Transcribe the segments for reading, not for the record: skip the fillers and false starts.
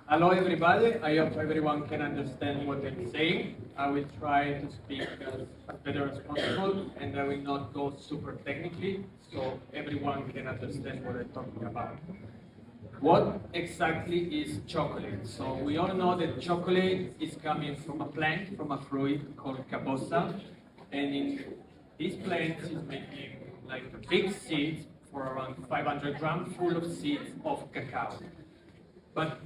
Hello everybody, I hope everyone can understand what I'm saying. I will try to speak as better as possible and I will not go super technically so everyone can understand what I'm talking about. What exactly is chocolate? So we all know that chocolate is coming from a plant, from a fruit called cabosa, and in this plant is making like big seeds for around 500 grams full of seeds of cacao. But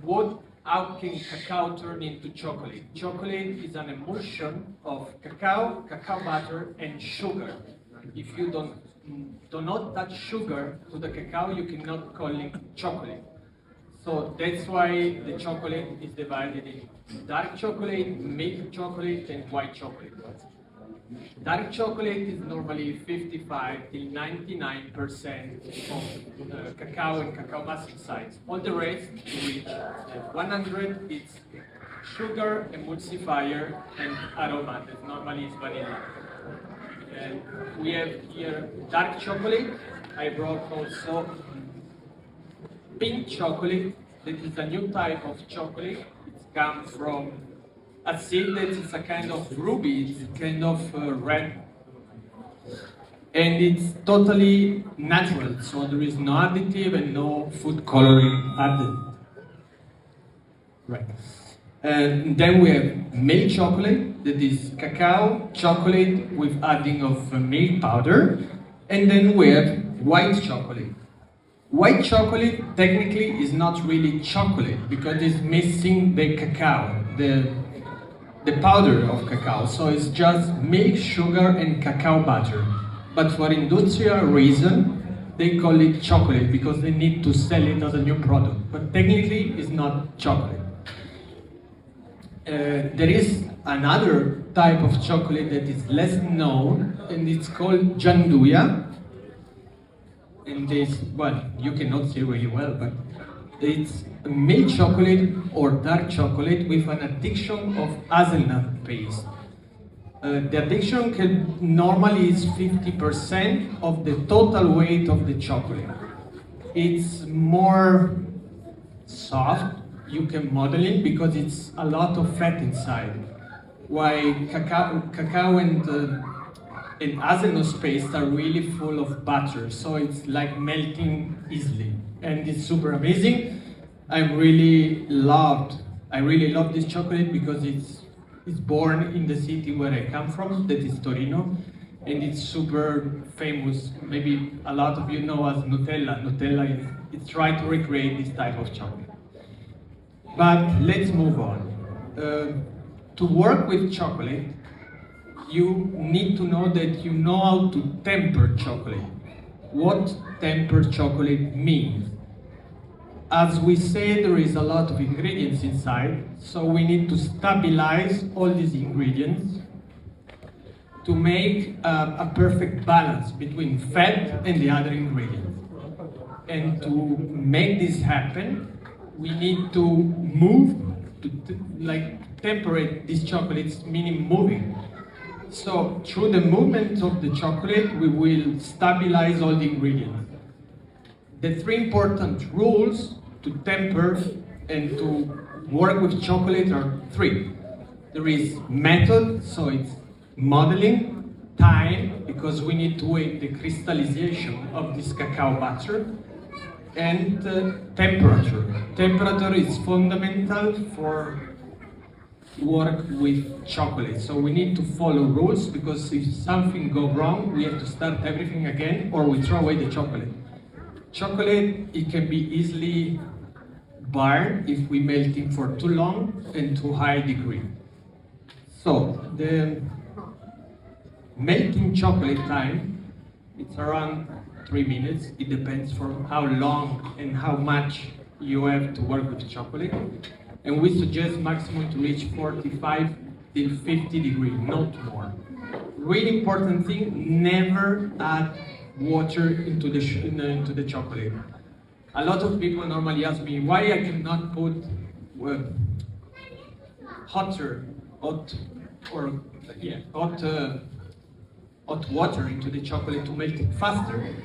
how can cacao turn into chocolate? Chocolate is an emulsion of cacao, cacao butter, and sugar. If you do not touch sugar to the cacao, you cannot call it chocolate. So that's why the chocolate is divided in dark chocolate, milk chocolate, and white chocolate. Dark chocolate is normally 55 till 99% of cacao and cacao mass size. All the rest, which 100, is sugar, emulsifier, and aroma that normally is vanilla. And we have here dark chocolate. I brought also pink chocolate. That is a new type of chocolate. It comes from a seed that is a kind of ruby, it's kind of red. And it's totally natural, so there is no additive and no food coloring added. Right. And then we have milk chocolate, that is cacao chocolate with adding of milk powder. And then we have white chocolate. White chocolate technically is not really chocolate because it's missing the cacao, the powder of cacao, so it's just milk, sugar, and cacao butter. But for industrial reason, they call it chocolate because they need to sell it as a new product. But technically, it's not chocolate. There is another type of chocolate that is less known, and it's called Gianduja. And this, well, you cannot see really well, but it's milk chocolate or dark chocolate with an addition of hazelnut paste. The addiction can normally is 50% of the total weight of the chocolate. It's more soft, you can model it because it's a lot of fat inside. While cacao and hazelnut paste are really full of butter, so it's like melting easily. And it's super amazing. I really love this chocolate because it's born in the city where I come from, that is Torino, and it's super famous. Maybe a lot of you know as Nutella. Nutella is trying to recreate this type of chocolate. But let's move on. To work with chocolate, you need to know that you know how to temper chocolate. What tempered chocolate means? As we say, there is a lot of ingredients inside, so we need to stabilize all these ingredients to make a perfect balance between fat and the other ingredients. And to make this happen, we need to move, like temperate these chocolates, meaning moving. So through the movement of the chocolate, we will stabilize all the ingredients. The three important rules to temper and to work with chocolate are three. There is method, so it's modeling, time, because we need to wait the crystallization of this cacao butter, and temperature. Temperature is fundamental for work with chocolate. So we need to follow rules because if something goes wrong, we have to start everything again or we throw away the chocolate. Chocolate, it can be easily burned if we melt it for too long and too high degree. So the melting chocolate time, it's around 3 minutes. It depends from how long and how much you have to work with chocolate. And we suggest maximum to reach 45 till 50 degrees, not more. Really important thing, never add water into the chocolate. A lot of people normally ask me why I cannot put hot water into the chocolate to melt it faster.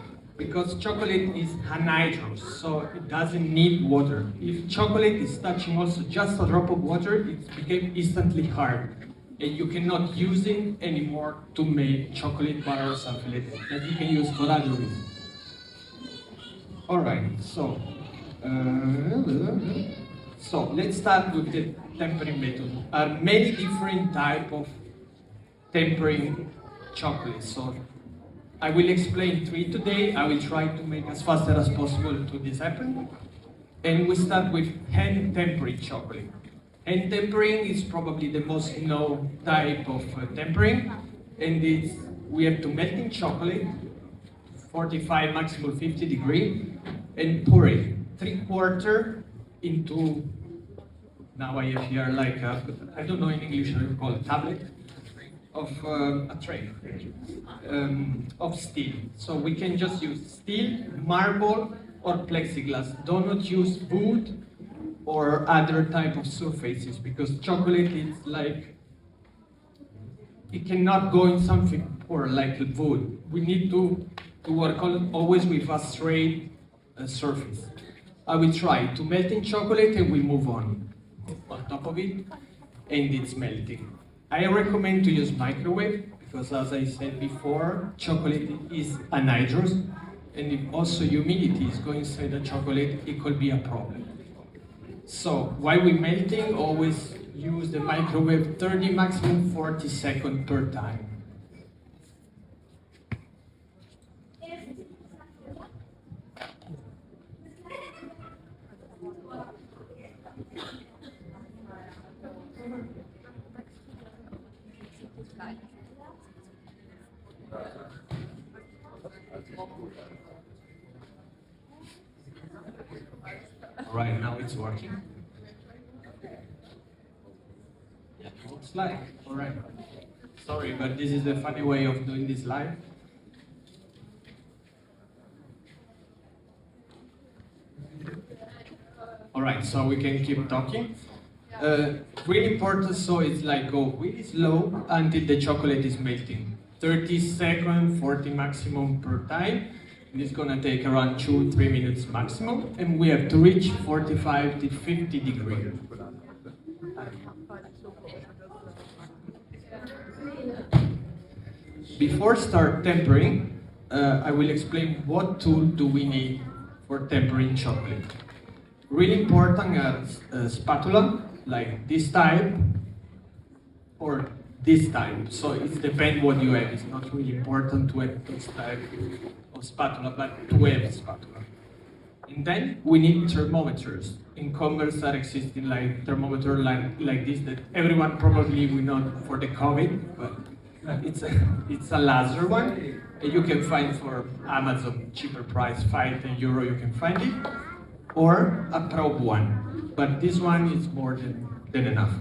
because chocolate is anhydrous, so it doesn't need water. If chocolate is touching also just a drop of water, it becomes instantly hard, and you cannot use it anymore to make chocolate butter or something like that you can use for other reasons. All right, so let's start with the tempering method. There are many different types of tempering chocolate. So I will explain three today. I will try to make as fast as possible to this happen. And we start with hand tempering chocolate. Hand tempering is probably the most known type of tempering, and we have to melting chocolate, 45 maximum 50 degree, and pour it 3/4 into. Now I have here like I don't know in English how you call it, tablet of a tray of steel. So we can just use steel, marble, or plexiglass. Do not use wood or other type of surfaces because chocolate is like, it cannot go in something poor like wood. We need to work always with a straight surface. I will try to melting chocolate and we move on top of it, and it's melting. I recommend to use microwave because, as I said before, chocolate is anhydrous, and if also humidity is going inside the chocolate, it could be a problem. So while we're melting, always use the microwave 30 maximum 40 seconds per time. Right now it's working. Yeah, looks like. All right. Sorry, but this is the funny way of doing this live. All right, so we can keep talking. Really important, so it's like go really slow until the chocolate is melting. 30 seconds, 40 maximum per time. And it's gonna take around 2-3 minutes maximum, and we have to reach 45 to 50 degrees. Before start tempering, I will explain what tool do we need for tempering chocolate. Really important are spatula, like this type, or this type. So it depends what you have. It's not really important to have this type of spatula, but to have a spatula. And then we need thermometers. In commerce are existing like thermometer like this that everyone probably will know for the COVID, but it's a laser one. And you can find for Amazon cheaper price, €5-10 you can find it, or a probe one. But this one is more than enough.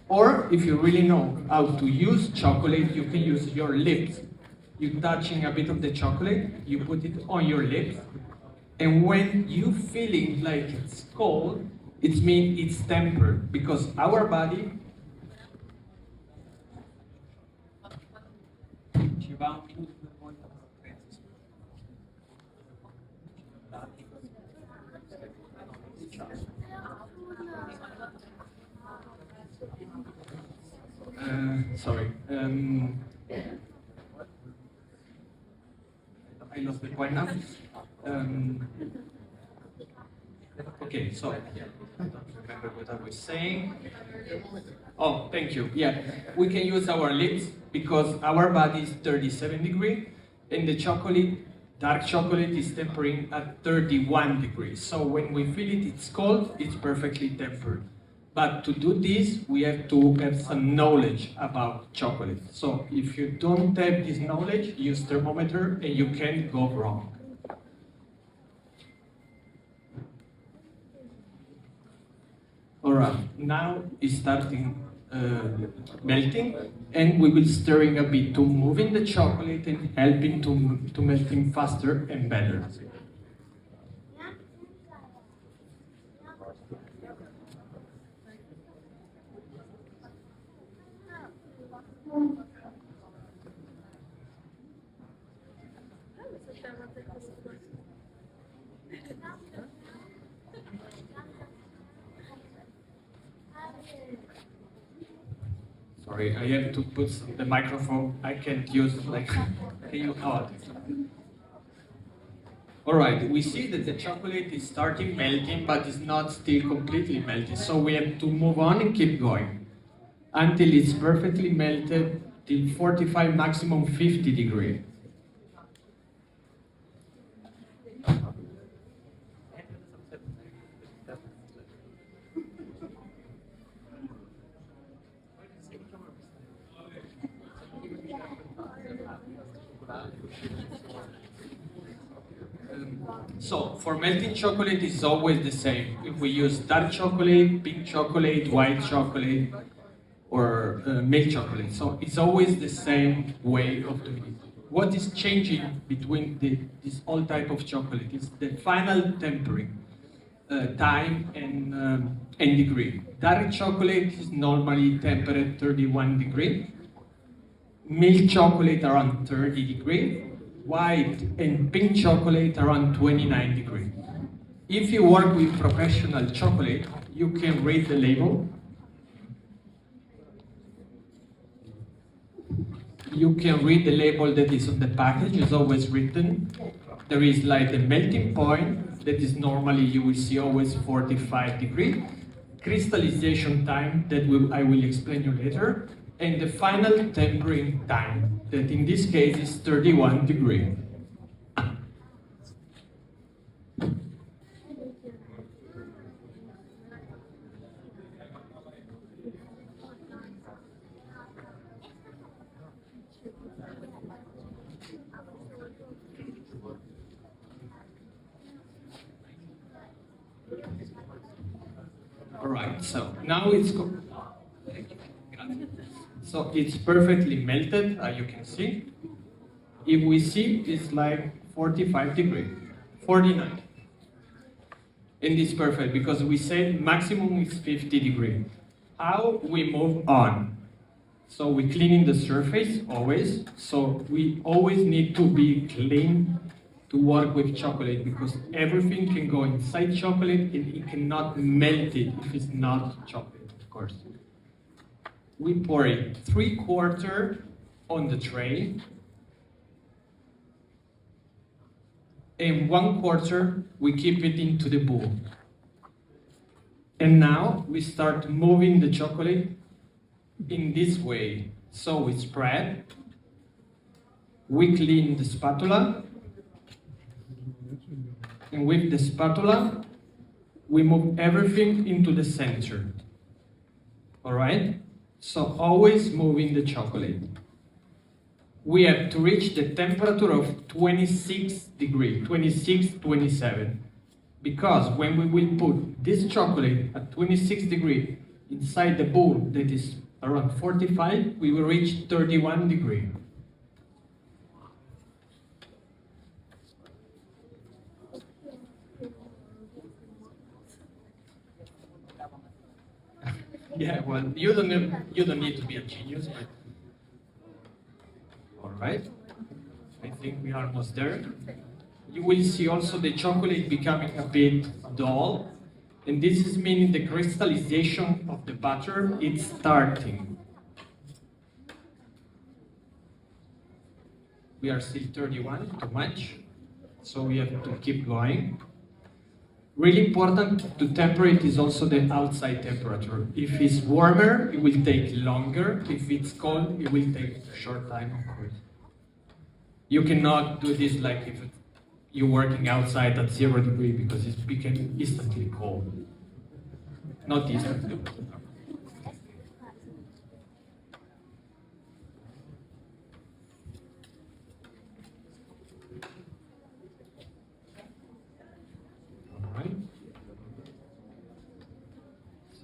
Or if you really know how to use chocolate, you can use your lips. You touching a bit of the chocolate, you put it on your lips, and when you feel it like it's cold, it means it's tempered, because our body sorry. I lost the point now. Okay, so I don't remember what I was saying. Oh, thank you. Yeah, we can use our lips because our body is 37 degrees, and the chocolate, dark chocolate, is tempering at 31 degrees. So when we feel it, it's cold, it's perfectly tempered. But to do this, we have to have some knowledge about chocolate. So if you don't have this knowledge, use thermometer and you can't go wrong. All right, now it's starting melting, and we will stirring a bit to moving the chocolate and helping to melting faster and better. Sorry, I have to put the microphone. I can't use like. Can you? Oh. All right. We see that the chocolate is starting melting, but it's not still completely melted. So we have to move on and keep going until it's perfectly melted till 45, maximum 50 degrees. So for melting chocolate, it's always the same. If we use dark chocolate, pink chocolate, white chocolate, or milk chocolate, so it's always the same way of doing it. What is changing between this all type of chocolate is the final tempering time and degree. Dark chocolate is normally tempered at 31 degree. Milk chocolate around 30 degrees, white and pink chocolate around 29 degrees. If you work with professional chocolate, you can read the label. You can read the label that is on the package, it's always written. There is like the melting point, that is normally you will see always 45 degrees. Crystallization time, that I will explain you later. And the final tempering time, that in this case is 31 degrees. All right, so now it's so it's perfectly melted, as you can see. If we see, it's like 45 degrees, 49. And it's perfect because we said maximum is 50 degrees. How we move on? So we cleaning the surface always. So we always need to be clean to work with chocolate because everything can go inside chocolate and it cannot melt it if it's not chocolate, of course. We pour it 3/4 on the tray and 1/4 we keep it into the bowl. And now we start moving the chocolate in this way. So we spread, we clean the spatula, and with the spatula, we move everything into the center. All right? So always moving the chocolate. We have to reach the temperature of 26 degrees, 26, 27. Because when we will put this chocolate at 26 degrees inside the bowl that is around 45, we will reach 31 degrees. Yeah, well, you don't need to be a genius, but all right. I think we are almost there. You will see also the chocolate becoming a bit dull, and this is meaning the crystallization of the butter is starting. We are still 31, too much, so we have to keep going. Really important to temper it is also the outside temperature. If it's warmer, it will take longer. If it's cold, it will take a short time, of course. You cannot do this like if you're working outside at 0 degrees because it's becoming instantly cold. Not instantly.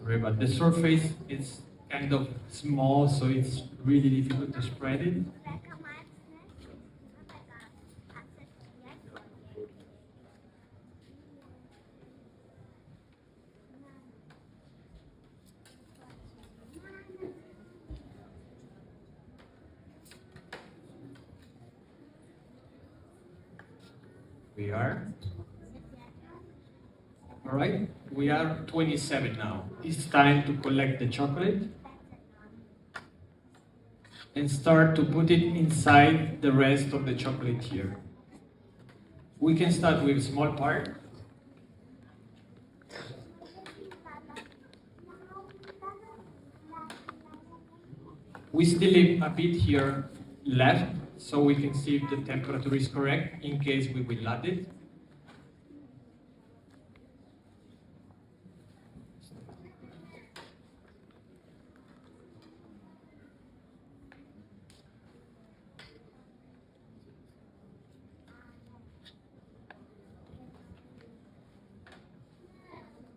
Sorry, but the surface is kind of small, so it's really difficult to spread it. We are. All right, we are 27 now. It's time to collect the chocolate. and start to put it inside the rest of the chocolate here. We can start with a small part. We still leave a bit here left, so we can see if the temperature is correct, in case we will add it.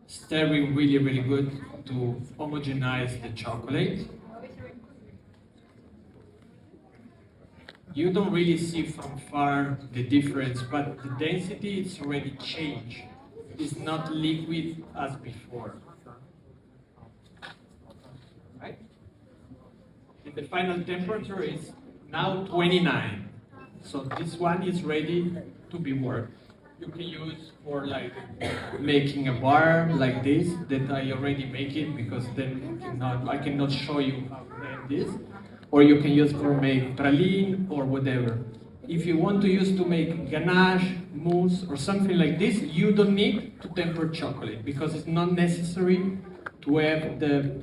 Stirring really, really good to homogenize the chocolate. You don't really see from far the difference, but the density is already changed. It's not liquid as before. Right? And the final temperature is now 29. So this one is ready to be worked. You can use for like making a bar like this that I already make it, because then I cannot show you how to make this. Or you can use for make praline or whatever. If you want to use to make ganache, mousse, or something like this, you don't need to temper chocolate, because it's not necessary to have the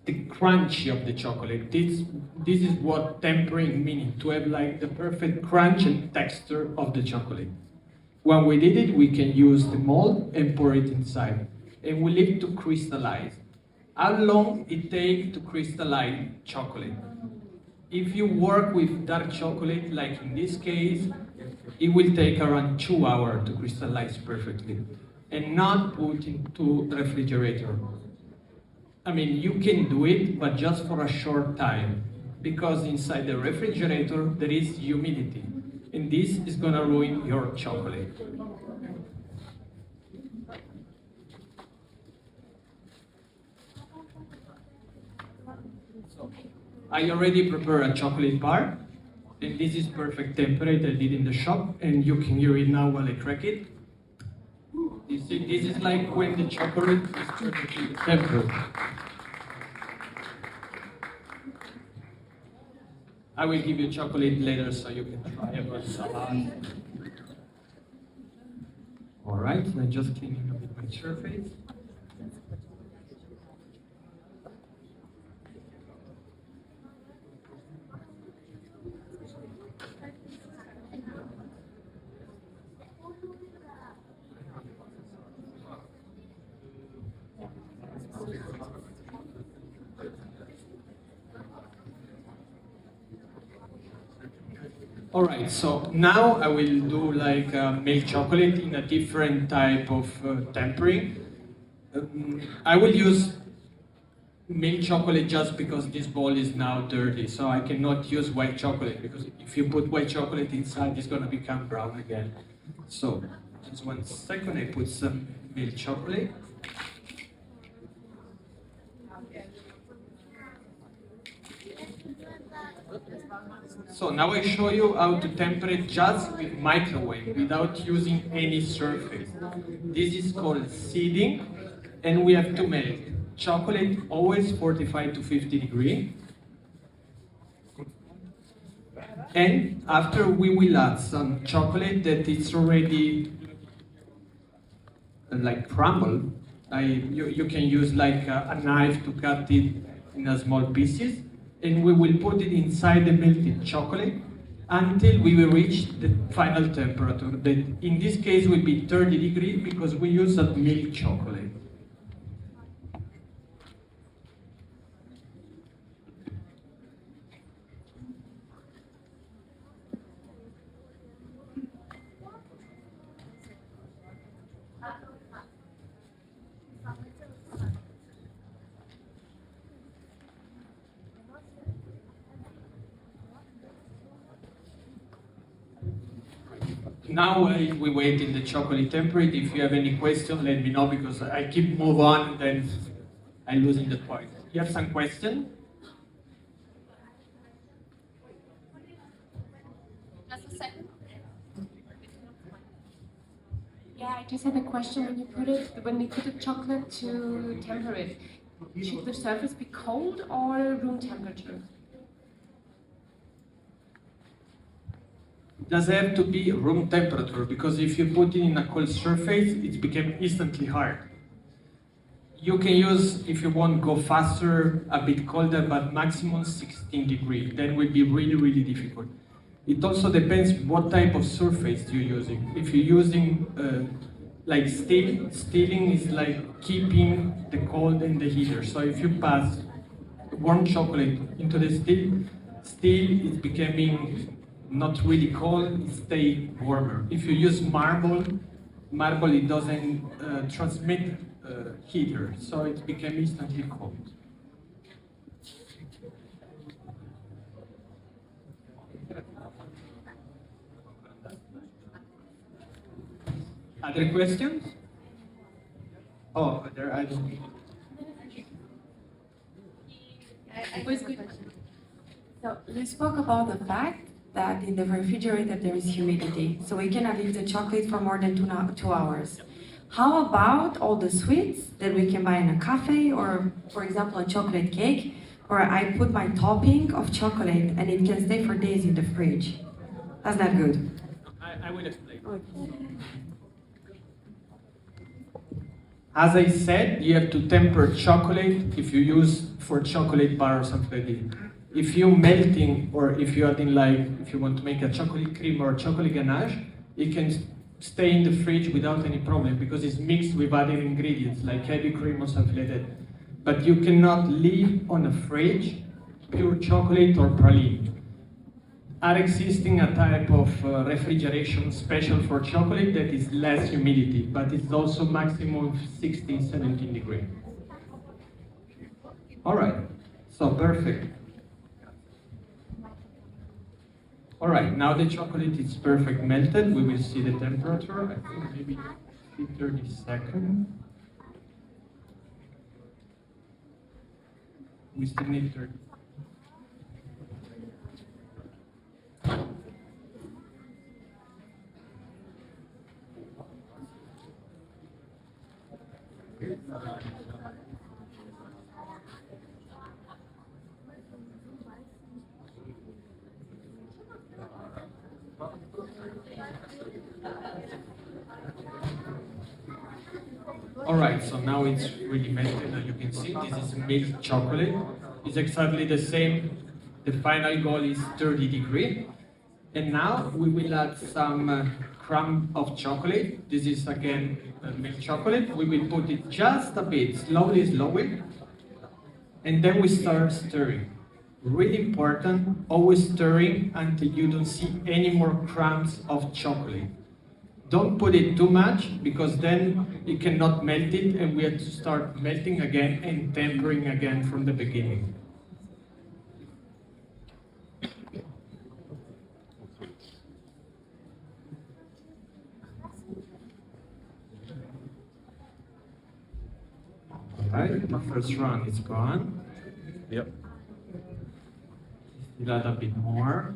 crunchy of the chocolate. This is what tempering means, to have like the perfect crunch and texture of the chocolate. When we did it, we can use the mold and pour it inside, and we leave it to crystallize. How long it takes to crystallize chocolate? If you work with dark chocolate, like in this case, it will take around 2 hours to crystallize perfectly, and not put into the refrigerator. I mean, you can do it, but just for a short time, because inside the refrigerator there is humidity, and this is gonna ruin your chocolate. So, I already prepared a chocolate bar, and this is perfect temperature I did in the shop, and you can hear it now while I crack it. You see, this is like when the chocolate is perfectly tempered. I will give you chocolate later so you can try it with salad. Alright, I'm just cleaning a bit my surface. Alright, so now I will do like milk chocolate in a different type of tempering. I will use milk chocolate just because this bowl is now dirty, so I cannot use white chocolate, because if you put white chocolate inside, it's gonna become brown again. So, just 1 second, I put some milk chocolate. So now I show you how to temper it just with microwave, without using any surface. This is called seeding, and we have to make chocolate always 45 to 50 degrees. And after we will add some chocolate that is already like crumbled. You can use like a knife to cut it in a small pieces, and we will put it inside the melted chocolate until we will reach the final temperature, that in this case will be 30 degrees, because we use a milk chocolate. Now we wait in the chocolate temperature. If you have any question, let me know, because I keep move on, then I'm losing the point. You have some question? Just a second. Yeah, I just had a question. When you put the chocolate to temper it, should the surface be cold or room temperature? does have to be room temperature, because if you put it in a cold surface, it becomes instantly hard. You can use, if you want, go faster, a bit colder, but maximum 16 degrees. Then will be really, really difficult. It also depends what type of surface you're using. If you're using like steel, stealing is like keeping the cold in the heater. So if you pass warm chocolate into the steel is becoming not really cold, it stays warmer. If you use marble it doesn't transmit heater, so it becomes instantly cold. Other questions? Oh, there I don't. It was good. So you spoke about the fact that in the refrigerator there is humidity, so we cannot leave the chocolate for more than 2 hours. How about all the sweets that we can buy in a cafe, or for example a chocolate cake, where I put my topping of chocolate and it can stay for days in the fridge? That's not good. I will explain. Okay. As I said, you have to temper chocolate if you use for chocolate bar or something like this. If you're melting, or if you're adding, like, if you want to make a chocolate cream or chocolate ganache, it can stay in the fridge without any problem because it's mixed with other ingredients like heavy cream or something like that. But you cannot leave on a fridge pure chocolate or praline. Are existing a type of refrigeration special for chocolate that is less humidity, but it's also maximum 16, 17 degrees. All right, so perfect. All right, now the chocolate is perfect melted. We will see the temperature. I think maybe 30 seconds. We still need 30. All right, so now it's really melted, as you can see. This is milk chocolate. It's exactly the same. The final goal is 30 degrees. And now we will add some crumb of chocolate. This is again milk chocolate. We will put it just a bit, slowly. And then we start stirring. Really important, always stirring until you don't see any more crumbs of chocolate. Don't put it too much because then it cannot melt it and we have to start melting again and tempering again from the beginning. Alright, the first round is gone. Yep. Still add a bit more.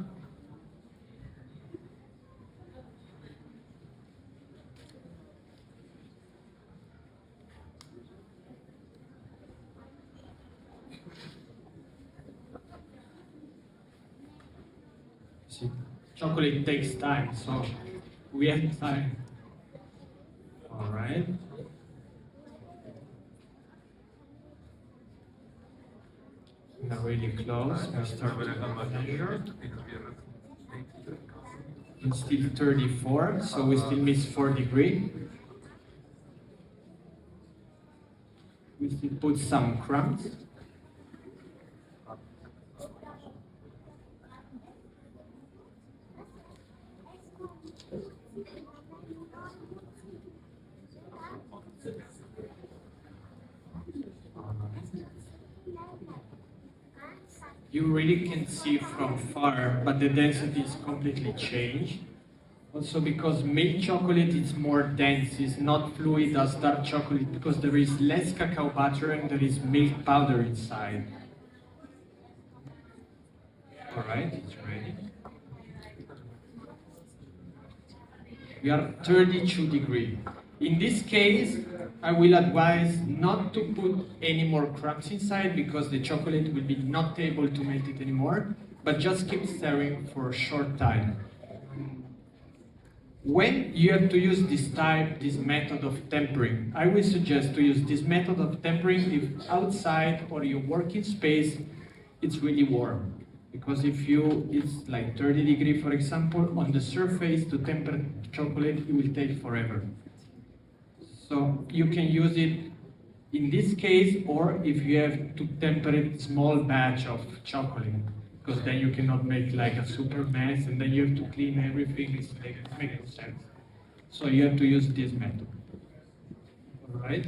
See, chocolate takes time, so we have time. Alright. Now really close. We start with a measure. It's still 34, so we still miss 4 degrees. We still put some crumbs. You really can see from far, but the density is completely changed. Also because milk chocolate is more dense, it's not fluid as dark chocolate because there is less cacao butter and there is milk powder inside. Alright, it's ready. We are 32 degrees. In this case, I will advise not to put any more crumbs inside because the chocolate will be not able to melt it anymore, but just keep stirring for a short time. When you have to use this method of tempering, I will suggest to use this method of tempering if outside or your working space it's really warm. Because if it's like 30 degrees, for example, on the surface to temper chocolate, it will take forever. So you can use it in this case, or if you have to temper a small batch of chocolate, because then you cannot make like a super mess, and then you have to clean everything. It makes no sense. So you have to use this method. All right.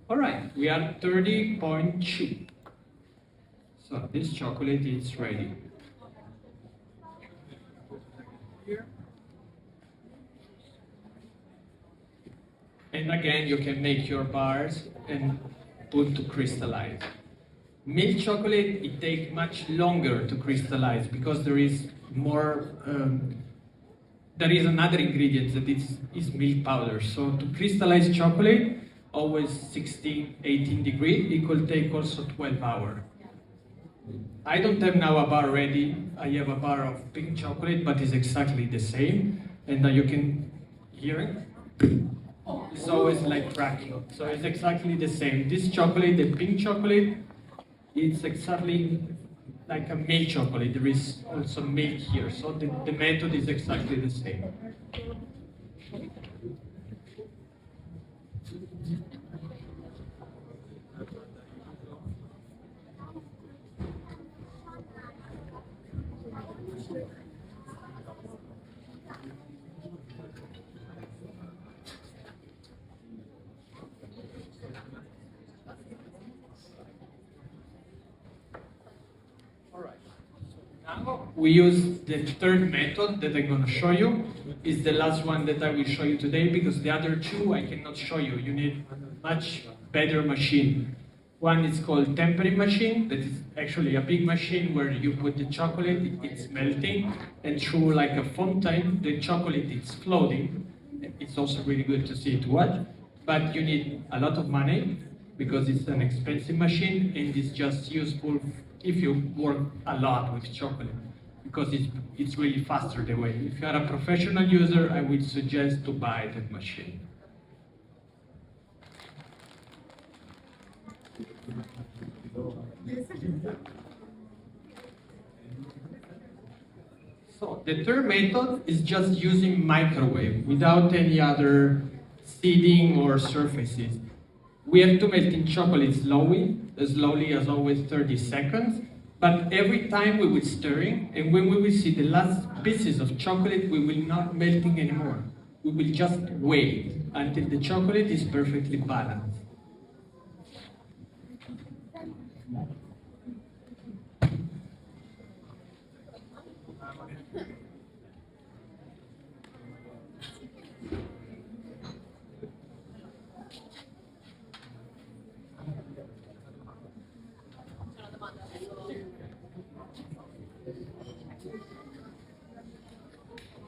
All right, we are 30.2. So this chocolate is ready. Here. And again, you can make your bars and put to crystallize. Milk chocolate, it takes much longer to crystallize because there is more, there is another ingredient that is milk powder. So to crystallize chocolate, always 16, 18 degrees, it could take also 12 hours. I don't have now a bar ready. I have a bar of pink chocolate, but it's exactly the same. And you can hear it. It's always like cracking. So it's exactly the same. This chocolate, the pink chocolate, it's exactly like a milk chocolate. There is also milk here. So the method is exactly the same. We use the third method that I'm going to show you. Is the last one that I will show you today because the other two I cannot show you. You need a much better machine. One is called tempering machine. That is actually a big machine where you put the chocolate, it's melting, and through like a fountain, the chocolate is floating. It's also really good to see it watch, but you need a lot of money because it's an expensive machine and it's just useful if you work a lot with chocolate, because it's really faster the way. If you are a professional user, I would suggest to buy that machine. So the third method is just using microwave without any other seeding or surfaces. We have to melt in chocolate slowly as always 30 seconds, but every time we will stirring, and when we will see the last pieces of chocolate, we will not melting anymore. We will just wait until the chocolate is perfectly balanced.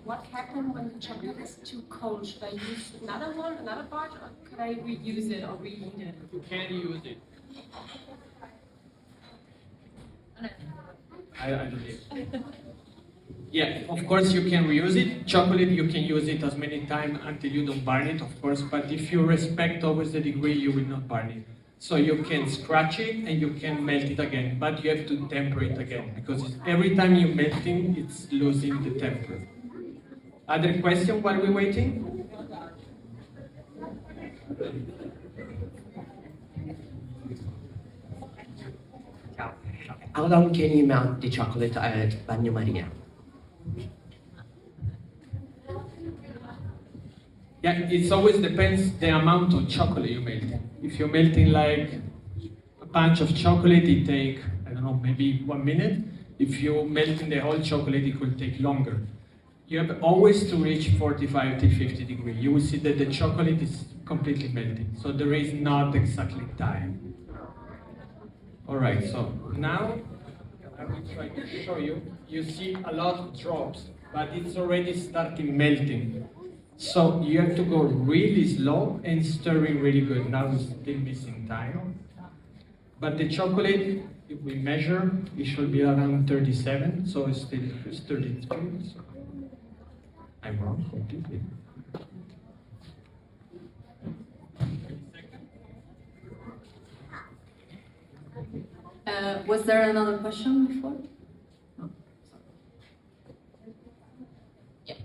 What happens when the chocolate is too cold? Should I use another one, another part, or could I reuse it or reheat it? You can use it. I don't know. Yeah, of course you can reuse it. Chocolate, you can use it as many times until you don't burn it, of course, but if you respect always the degree, you will not burn it. So you can scratch it and you can melt it again, but you have to temper it again, because every time you're melting, it's losing the temper. Other question while we're waiting? Ciao. How long can you melt the chocolate at Bagno Maria? Yeah, it always depends the amount of chocolate you melt. If you're melting like a bunch of chocolate, it take, I don't know, maybe 1 minute. If you're melting the whole chocolate, it will take longer. You have always to reach 45 to 50 degrees. You will see that the chocolate is completely melting. So there is not exactly time. All right, so now I will try to show you. You see a lot of drops, but it's already starting melting. So you have to go really slow and stirring really good. Now it's still missing time. But the chocolate, if we measure, it should be around 37, so it's still 33. So I'm wrong completely. Was there another question before? No. Yeah.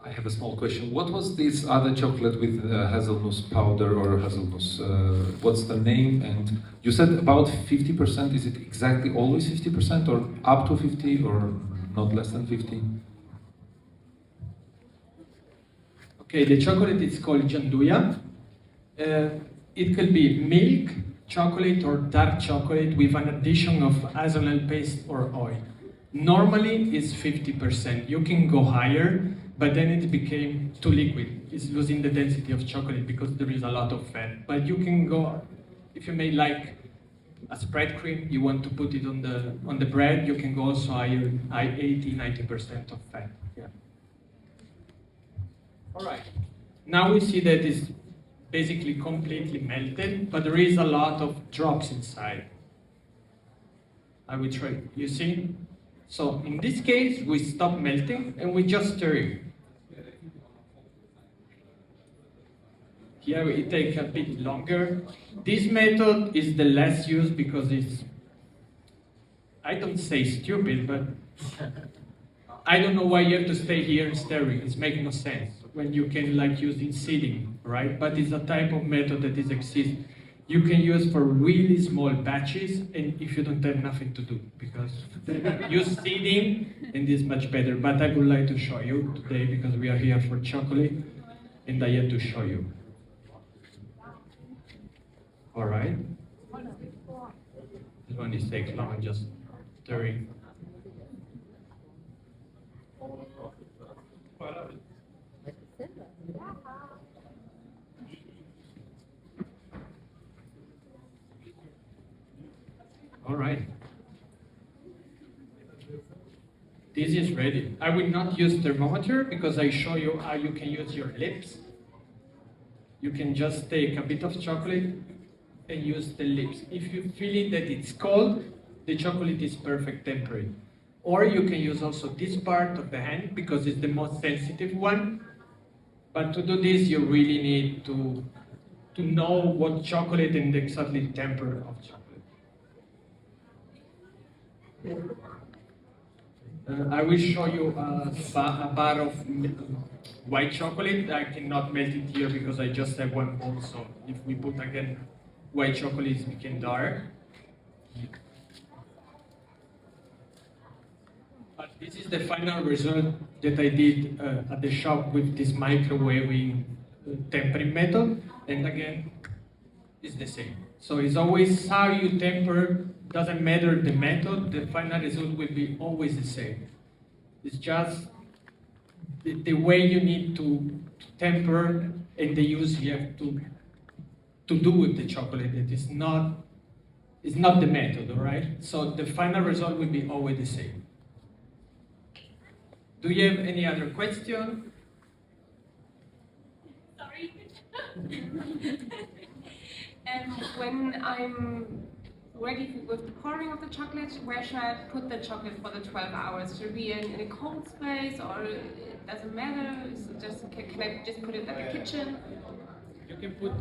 I have a small question. What was this other chocolate with hazelnut powder or hazelnut? What's the name? And you said about 50%. Is it exactly always 50% or up to 50 or not less than 50? Okay, the chocolate is called Gianduja. It could be milk, chocolate, or dark chocolate with an addition of hazelnut paste or oil. Normally, it's 50%. You can go higher, but then it became too liquid. It's losing the density of chocolate because there is a lot of fat. But you can go, if you make like a spread cream, you want to put it on the bread, you can go also higher, 80-90% of fat. Yeah. All right. Now we see that it's basically completely melted, but there is a lot of drops inside. I will try. You see? So in this case, we stop melting and we just stir it. Here it takes a bit longer. This method is the less used because it's, I don't say stupid, but I don't know why you have to stay here stirring. It's making no sense when you can like use in seeding, right? But it's a type of method that is exists. You can use for really small batches and if you don't have nothing to do, because use seeding and it's much better. But I would like to show you today because we are here for chocolate and I have to show you. All right. This one is takes long, just stirring. All right. This is ready. I will not use thermometer because I show you how you can use your lips. You can just take a bit of chocolate and use the lips. If you feel that it's cold, the chocolate is perfect temperature. Or you can use also this part of the hand because it's the most sensitive one. But to do this, you really need to know what chocolate and exactly temperature of chocolate. I will show you a bar of white chocolate. I cannot melt it here because I just have one bowl. So if we put again white chocolate, it becomes dark. But this is the final result that I did at the shop with this microwaving tempering method. And again, it's the same. So it's always how you temper. Doesn't matter the method, the final result will be always the same. It's just the way you need to temper and the use you have to do with the chocolate. It's not the method, all right? So the final result will be always the same. Do you have any other question? Sorry. When I'm ready with the pouring of the chocolate, where should I put the chocolate for the 12 hours? Should it be in a cold space, or it doesn't matter? Is it just, can I just put it in the kitchen? You can put,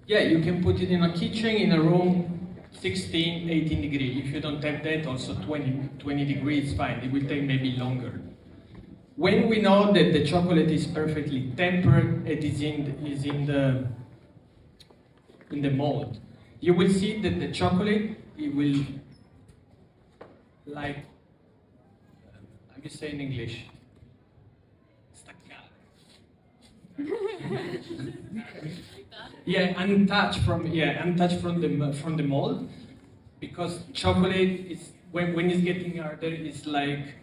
yeah, you can put it in a kitchen, in a room, 16, 18 degrees. If you don't have that, also 20 degrees is fine. It will take maybe longer. When we know that the chocolate is perfectly tempered, it is in the mold, you will see that the chocolate, it will, like, how do you say in English? Yeah, untouched from the mold, because chocolate is when it's getting harder, it's like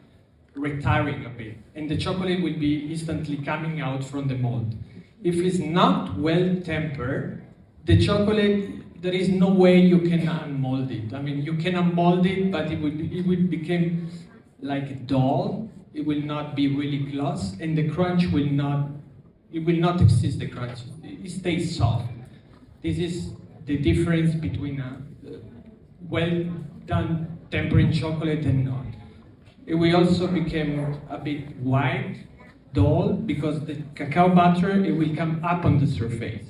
retiring a bit, and the chocolate will be instantly coming out from the mold. If it's not well tempered, the chocolate, there is no way you can unmold it. I mean, you can unmold it, but it will become like a doll. It will not be really close, and the crunch will not. It will not exist. The crunch. It stays soft. This is the difference between a well done tempering chocolate and not. We also became a bit white, dull, because the cacao butter, it will come up on the surface.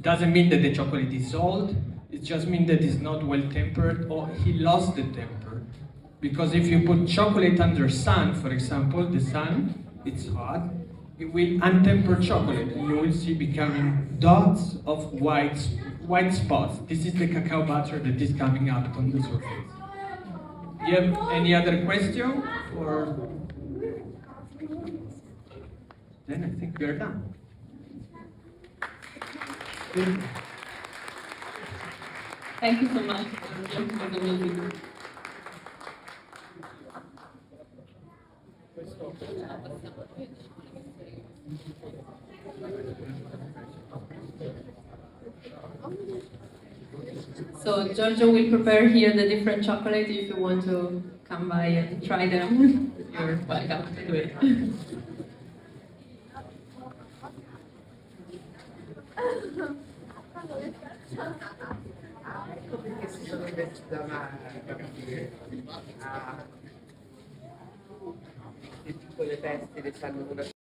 Doesn't mean that the chocolate is old, it just means that it's not well tempered or he lost the temper. Because if you put chocolate under sun, for example, the sun, it's hot, it will untemper chocolate and you will see becoming dots of white spots. This is the cacao butter that is coming up on the surface. Do you have any other question? Or then I think we are done. Thank you so much for the music. So Giorgio will prepare here the different chocolate. If you want to come by and try them, you're welcome to do it. Le piccole teste le fanno